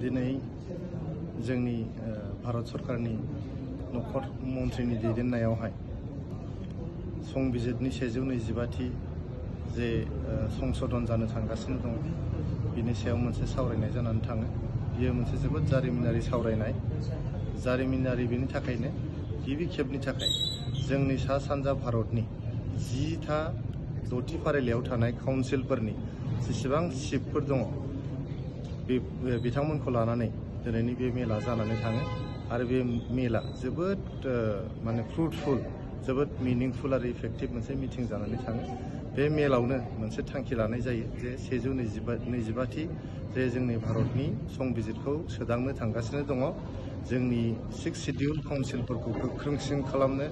दिनै जोंनि भारत सरकारनि नखर मन्थ्रिनि दैदेननायावहाय संबिजिरनि 125थि जे संशोधन जानो थांगासिनो दं बिनि सायाव मोनसे सावरायनाय जानानै थाङो। बियो मोनसे जोबोद जारिमिनारि सावरायनाय। जारिमिनारि बेनि थाखायनो गिबि खेबनि थाखाय जोंनि सा सानजा भारतनि 10था 6थि फारिलाइयाव थानाय काउन्सिलफोरनि जेसेबां सिटफोर दङ बिथांमोनखौ लानानै दिनैनि बे मेला जानानै थाङो आरो बे मेला जोबोद माने फ्रुटफुल, जोबोद मिनिंफुल आरो इफेक्टिभ मोनसे मिटिं जानानै थाङो। बे मेलावनो मोनसे थांखि लानाय जायो जे 125थि जे जोंनि भारतनि संबिजिरखौ सोदांनो थांगासिनो दङ। जोंनि 6 शिडिउल काउन्सिलफोरखौ गोख्रोंसिन खालामनो,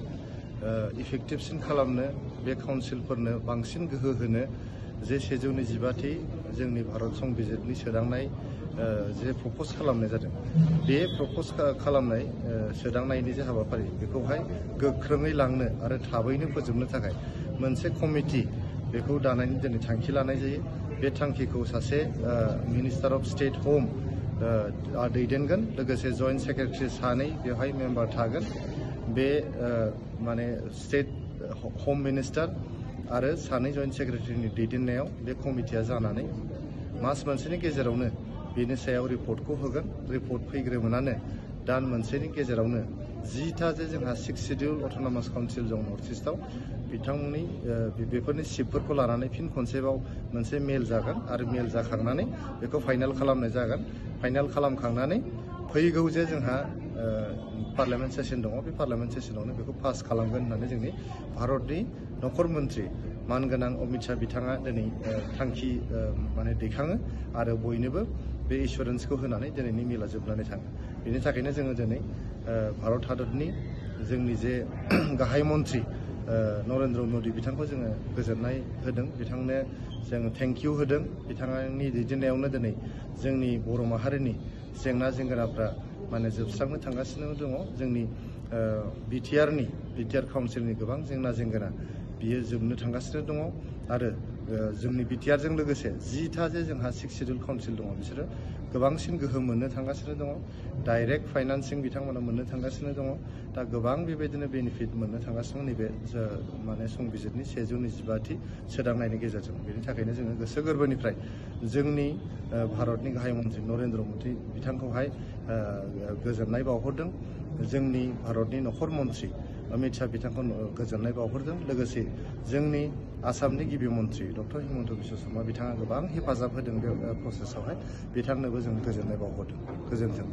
इफेक्टिभसिन खालामनो, बे काउन्सिलफोरनो बांसिन गोहो होनो जे 125थि जोंनि भारत संबिजिरनि सोदांनाय जे प्रप'ज खालामनाय जादों, बे प्रप'ज खालामनाय सोदांनायनि जे हाबाफारि बेखौहाय गोख्रोङै लांनो आरो थाबैनो फोजोबनो थाखाय मोनसे कमिटि बेखौ दानायनि दिनै थांखि लानाय जायो। बे थांखिखौ सासे मिनिस्टार अफ स्टेट हम दैदेनगोन, लोगोसे जइन्ट सेक्रेटारि सानै बेवहाय मेम्बार थागोन। बे माने स्टेट हम मिनिस्टार आरो सानै जइन्ट सेक्रेटारिनि दैदेननायाव बे कमिटिया जानानै मास मोनसेनि गेजेरावनो बेनि सायाव रिपर्टखौ होगोन। रिपर्ट फैग्रोमोनानो दान मोनसेनि गेजेरावनो 10था जे जोंहा 6 शिडिउल अट'नमास काउन्सिल दं नर्थ इस्टआव, बिथांमोननि बेफोरनि सिटफोरखौ लानानै फिन खनसेबाव मोनसे मेल जागोन आरो मेल जाखांनानै बेखौ फाइनाल खालामनाय जागोन। फाइनाल खालामखांनानै फैगौ जे जोंहा पार्लियामेन्ट सेसन दङ, बे पार्लियामेन्ट सेसनावनो बेखौ पास खालामगोन होननानै जोंनि भारतनि नखर मन्थ्रि मानगोनां अमित शाह बिथाङा दिनै थांखि माने दैखाङो आरो बयनोबो बे एसुरेन्सखौ होनानै दिनैनि मेला जोबनानै थाङो। बेनि थाखायनो जोङो दिनै भारत हादरनि जोंनि जे गाहाय मन्थ्रि नरेन्द्र मदि बिथांखौ जोङो गोजोननाय होदों, बिथांनो जोङो थेंक इउ होदों। बिथांनि दैदेननायावनो दिनै जोंनि बर' माहारिनि जेंना जेंगोनाफ्रा माने जोबस्रांनो थांगासिनो दङ। जोंनि बिटिआर काउन्सिलनि गोबां जेंना जेंगोना बियो जोबनो थांगासिनो दङ आरो जोंनि बिटिआरजों लोगोसे 10था जे जोंहा 6 शिडिउल काउन्सिल दङ बिसोरो गोबांसिन गोहो मोननो थांगासिनो दङ। डाइरेक्ट फाइनान्सिं बिथांमोना मोननो थांगासिनो दङ। दा गोबां बेबायदिनो बेनिफिट मोननो थांगासिनो नैबे माने संबिजिरनि 125थि सोदांनायनि गेजेरजों। बेनि थाखायनो जोङो गोसो गोरबोनिफ्राय जोंनि भारतनि गाहाय मन्थ्रि नरेन्द्र मदि बिथांखौहाय गोजोननाय बावहरदों। जोंनि भारतनि नखर मन्थ्रि अमित शाह बिथांखौ गोजोननाय बावहरदों। लोगोसे जोंनि आसामनि गिबि मन्थ्रि डक्टर हिमन्त बिश्व शर्मा बिथाङा गोबां हेफाजाब होदों बे प्रसेसआवहाय, बिथांनोबो जों गोजोननाय बावहरदों। गोजोन्थों।